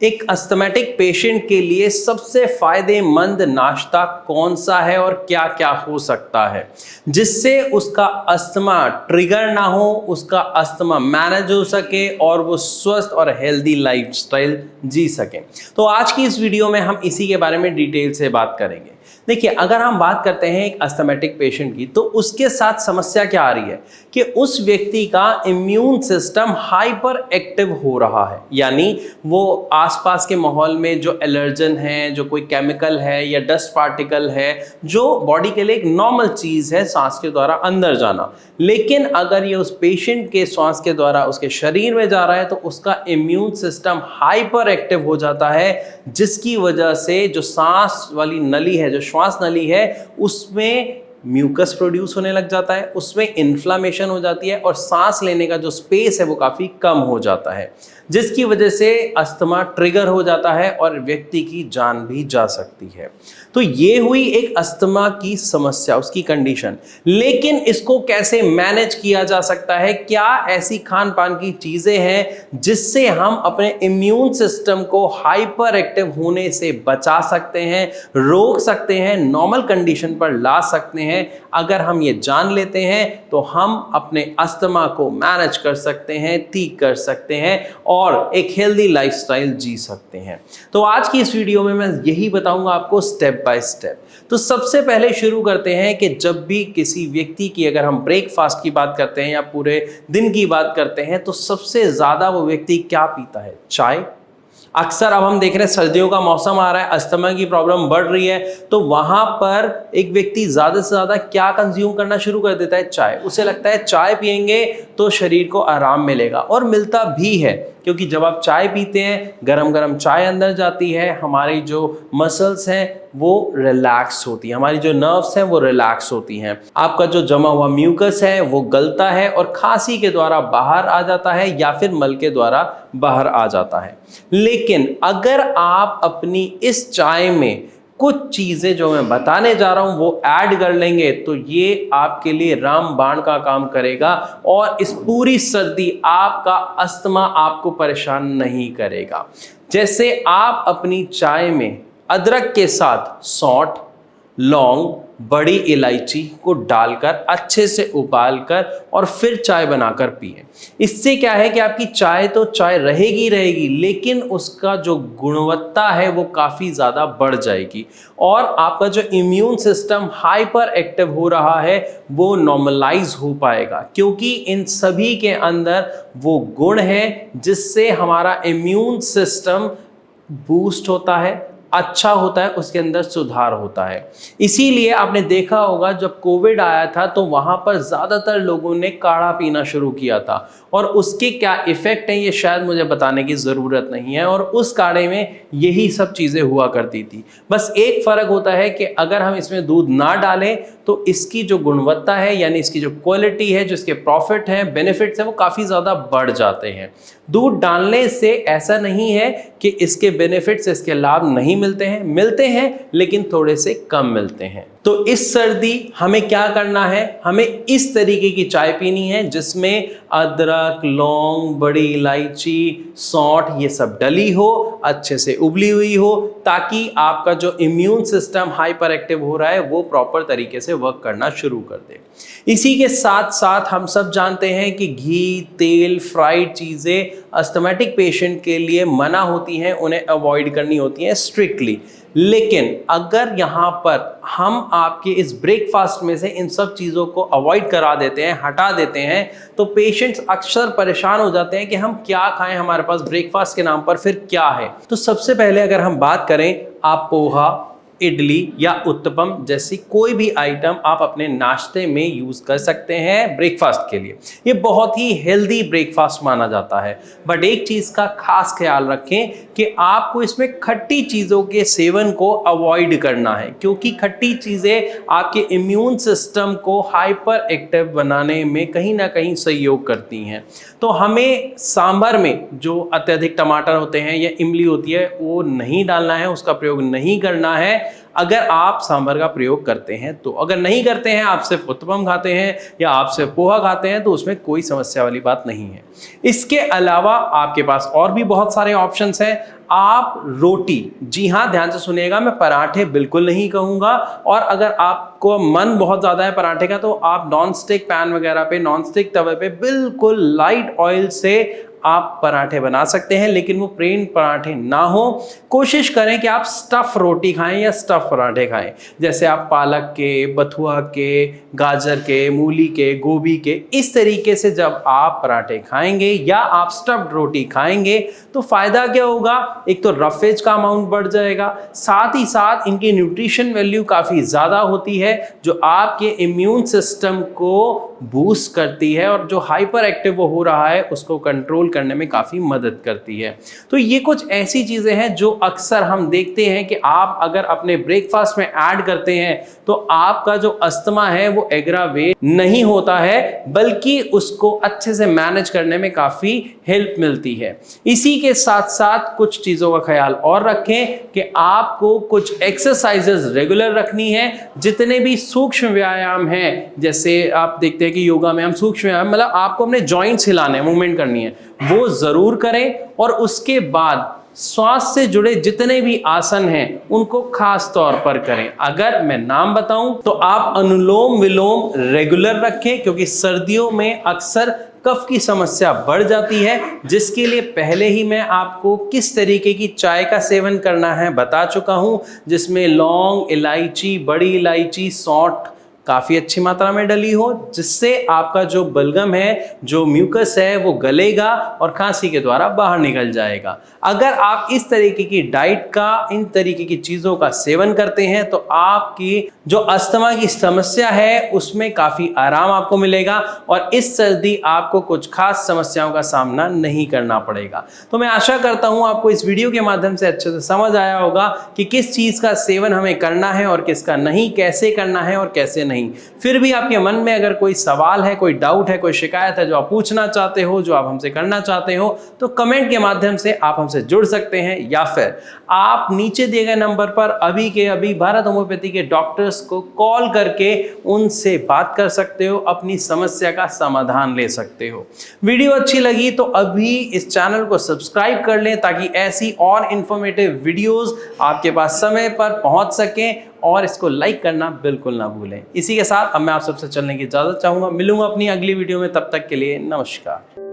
एक asthmatic patient के लिए सबसे फायदेमंद नाश्ता कौन सा है और क्या क्या हो सकता है जिससे उसका अस्थमा ट्रिगर ना हो, उसका अस्थमा मैनेज हो सके और वो स्वस्थ और हेल्दी लाइफस्टाइल जी सके। तो आज की इस वीडियो में हम इसी के बारे में डिटेल से बात करेंगे। देखिए, अगर हम बात करते हैं एक अस्थमैटिक पेशेंट की, तो उसके साथ समस्या क्या आ रही है कि उस व्यक्ति का इम्यून सिस्टम हाइपर एक्टिव हो रहा है। यानी वो आसपास के माहौल में जो एलर्जन है, जो कोई केमिकल है या डस्ट पार्टिकल है, जो बॉडी के लिए एक नॉर्मल चीज़ है सांस के द्वारा अंदर जाना, लेकिन अगर ये उस पेशेंट के सांस के द्वारा उसके शरीर में जा रहा है तो उसका इम्यून सिस्टम हाइपर एक्टिव हो जाता है, जिसकी वजह से जो सांस वाली नली है, जो श्वास नली है, उसमें म्यूकस प्रोड्यूस होने लग जाता है, उसमें इन्फ्लामेशन हो जाती है और सांस लेने का जो स्पेस है वो काफ़ी कम हो जाता है, जिसकी वजह से अस्थमा ट्रिगर हो जाता है और व्यक्ति की जान भी जा सकती है। तो ये हुई एक अस्थमा की समस्या, उसकी कंडीशन। लेकिन इसको कैसे मैनेज किया जा सकता है? क्या ऐसी खान पान की चीज़ें हैं जिससे हम अपने इम्यून सिस्टम को हाइपर एक्टिव होने से बचा सकते हैं, रोक सकते हैं, नॉर्मल कंडीशन पर ला सकते हैं? अगर हम ये जान लेते हैं तो हम अपने अस्थमा को मैनेज कर सकते हैं, ठीक कर सकते हैं और एक हेल्दी लाइफस्टाइल जी सकते हैं। तो आज की इस वीडियो में मैं यही बताऊंगा आपको स्टेप बाय स्टेप। तो सबसे पहले शुरू करते हैं कि जब भी किसी व्यक्ति की, अगर हम ब्रेकफास्ट की बात करते हैं या पूरे दिन की बात करते हैं, तो सबसे ज़्यादा वो व्यक्ति क्या पीता है? चाय। अक्सर अब हम देख रहे हैं सर्दियों का मौसम आ रहा है, अस्थमा की प्रॉब्लम बढ़ रही है, तो वहाँ पर एक व्यक्ति ज़्यादा से ज़्यादा क्या कंज्यूम करना शुरू कर देता है? चाय। उसे लगता है चाय पिएंगे तो शरीर को आराम मिलेगा, और मिलता भी है, क्योंकि जब आप चाय पीते हैं, गरम गरम चाय अंदर जाती है, हमारी जो मसल्स हैं वो रिलैक्स होती है, हमारी जो नर्व्स हैं वो रिलैक्स होती हैं, आपका जो जमा हुआ म्यूकस है वो गलता है और खांसी के द्वारा बाहर आ जाता है या फिर मल के द्वारा बाहर आ जाता है। लेकिन अगर आप अपनी इस चाय में कुछ चीज़ें जो मैं बताने जा रहा हूं वो ऐड कर लेंगे तो ये आपके लिए रामबाण का काम करेगा और इस पूरी सर्दी आपका अस्थमा आपको परेशान नहीं करेगा। जैसे आप अपनी चाय में अदरक के साथ सौंठ, लौंग, बड़ी इलायची को डालकर अच्छे से उबालकर और फिर चाय बनाकर पिए। इससे क्या है कि आपकी चाय तो चाय रहेगी रहेगी, लेकिन उसका जो गुणवत्ता है वो काफ़ी ज़्यादा बढ़ जाएगी और आपका जो इम्यून सिस्टम हाइपर एक्टिव हो रहा है वो नॉर्मलाइज हो पाएगा, क्योंकि इन सभी के अंदर वो गुण है जिससे हमारा इम्यून सिस्टम बूस्ट होता है, अच्छा होता है, उसके अंदर सुधार होता है। इसीलिए आपने देखा होगा जब कोविड आया था तो वहाँ पर ज़्यादातर लोगों ने काढ़ा पीना शुरू किया था, और उसके क्या इफ़ेक्ट हैं ये शायद मुझे बताने की ज़रूरत नहीं है, और उस काढ़े में यही सब चीज़ें हुआ करती थी। बस एक फ़र्क होता है कि अगर हम इसमें दूध ना डालें तो इसकी जो गुणवत्ता है, यानी इसकी जो क्वालिटी है, जो इसके प्रॉफिट हैं, बेनिफिट्स हैं, वो काफ़ी ज़्यादा बढ़ जाते हैं। दूध डालने से ऐसा नहीं है कि इसके बेनिफिट्स, इसके लाभ नहीं मिलते हैं लेकिन थोड़े से कम मिलते हैं। तो इस सर्दी हमें क्या करना है? हमें इस तरीके की चाय पीनी है जिसमें अदरक, लौंग, बड़ी इलायची, सौंठ ये सब डली हो, अच्छे से उबली हुई हो, ताकि आपका जो इम्यून सिस्टम हाइपर एक्टिव हो रहा है वो प्रॉपर तरीके से वर्क करना शुरू कर दे। इसी के साथ साथ हम सब जानते हैं कि घी, तेल, फ्राइड चीज़ें अस्थमैटिक पेशेंट के लिए मना होती हैं, उन्हें अवॉइड करनी होती हैं स्ट्रिक्टली। लेकिन अगर यहाँ पर हम आपके इस ब्रेकफास्ट में से इन सब चीज़ों को अवॉइड करा देते हैं, हटा देते हैं, तो पेशेंट्स अक्सर परेशान हो जाते हैं कि हम क्या खाएं, हमारे पास ब्रेकफास्ट के नाम पर फिर क्या है। तो सबसे पहले अगर हम बात करें, आप पोहा, इडली या उत्तपम जैसी कोई भी आइटम आप अपने नाश्ते में यूज़ कर सकते हैं ब्रेकफास्ट के लिए। ये बहुत ही हेल्दी ब्रेकफास्ट माना जाता है। बट एक चीज़ का खास ख्याल रखें कि आपको इसमें खट्टी चीज़ों के सेवन को अवॉइड करना है, क्योंकि खट्टी चीज़ें आपके इम्यून सिस्टम को हाइपर एक्टिव बनाने में कहीं ना कहीं सहयोग करती हैं। तो हमें सांभर में जो अत्यधिक टमाटर होते हैं या इमली होती है वो नहीं डालना है, उसका प्रयोग नहीं करना है। अगर आप सांभर का प्रयोग करते हैं तो। अगर नहीं करते हैं, आप सिर्फ उत्तपम खाते हैं या आप सिर्फ पोहा खाते हैं, तो उसमें कोई समस्या वाली बात नहीं है। इसके अलावा आपके पास और भी बहुत सारे ऑप्शंस हैं। आप रोटी, जी हाँ ध्यान से सुनिएगा, मैं पराठे बिल्कुल नहीं कहूँगा। और अगर आपको मन बहुत ज़्यादा है पराठे का, तो आप नॉन स्टिक पैन वगैरह पे, नॉन स्टिक तवे पे बिल्कुल लाइट ऑयल से आप पराठे बना सकते हैं, लेकिन वो प्लेन पराठे ना हो। कोशिश करें कि आप स्टफ रोटी खाएं या स्टफ पराठे खाएं। जैसे आप पालक के, बथुआ के, गाजर के, मूली के, गोभी के, इस तरीके से जब आप पराठे खाएंगे या आप स्टफ्ड रोटी खाएंगे तो फायदा क्या होगा? एक तो रफेज का अमाउंट बढ़ जाएगा, साथ ही साथ इनकी न्यूट्रिशन वैल्यू काफ़ी ज़्यादा होती है जो आपके इम्यून सिस्टम को बूस्ट करती है और जो हाइपर एक्टिव वो हो रहा है उसको कंट्रोल करने में काफ़ी मदद करती है। तो ये कुछ ऐसी चीज़ें हैं जो अक्सर हम देखते हैं कि आप अगर अपने ब्रेकफास्ट में ऐड करते हैं तो आपका जो अस्थमा है वो एग्रावेट नहीं होता है, बल्कि उसको अच्छे से मैनेज करने में काफ़ी हेल्प मिलती है। इसी के साथ साथ कुछ चीज़ों का ख्याल और रखें कि आपको कुछ एक्सरसाइजेस रेगुलर रखनी है। जितने भी सूक्ष्म व्यायाम हैं, जैसे आप देखते हैं कि योगा में हम सूक्ष्म व्यायाम, मतलब आपको अपने जॉइंट्स हिलाने, मूवमेंट करनी है, वो ज़रूर करें। और उसके बाद श्वास से जुड़े जितने भी आसन हैं उनको खास तौर पर करें। अगर मैं नाम बताऊं तो आप अनुलोम विलोम रेगुलर रखें, क्योंकि सर्दियों में अक्सर कफ की समस्या बढ़ जाती है, जिसके लिए पहले ही मैं आपको किस तरीके की चाय का सेवन करना है बता चुका हूं, जिसमें लौंग, इलायची, बड़ी इलायची, सौंठ काफ़ी अच्छी मात्रा में डली हो, जिससे आपका जो बलगम है, जो म्यूकस है, वो गलेगा और खांसी के द्वारा बाहर निकल जाएगा। अगर आप इस तरीके की डाइट का, इन तरीके की चीज़ों का सेवन करते हैं तो आपकी जो अस्थमा की समस्या है उसमें काफ़ी आराम आपको मिलेगा और इस सर्दी आपको कुछ खास समस्याओं का सामना नहीं करना पड़ेगा। तो मैं आशा करता हूँ आपको इस वीडियो के माध्यम से अच्छे से समझ आया होगा कि किस चीज़ का सेवन हमें करना है और किसका नहीं, कैसे करना है और कैसे नहीं। फिर भी आपके मन में अगर कोई सवाल है, कोई डाउट है, कोई शिकायत है जो आप पूछना चाहते हो, जो आप हमसे करना चाहते हो, तो कमेंट के माध्यम से आप हमसे जुड़ सकते हैं, या फिर आप नीचे दिए गए नंबर पर अभी के अभी भारत होम्योपैथी के डॉक्टर्स को कॉल करके उनसे बात कर सकते हो, अपनी समस्या का समाधान ले सकते हो। वीडियो अच्छी लगी तो अभी इस चैनल को सब्सक्राइब कर लें ताकि ऐसी और इंफॉर्मेटिव वीडियोस आपके पास समय पर पहुंच सकें, और इसको लाइक करना बिल्कुल ना भूलें। इसी के साथ अब मैं आप सबसे चलने की इजाज़त चाहूँगा। मिलूंगा अपनी अगली वीडियो में, तब तक के लिए नमस्कार।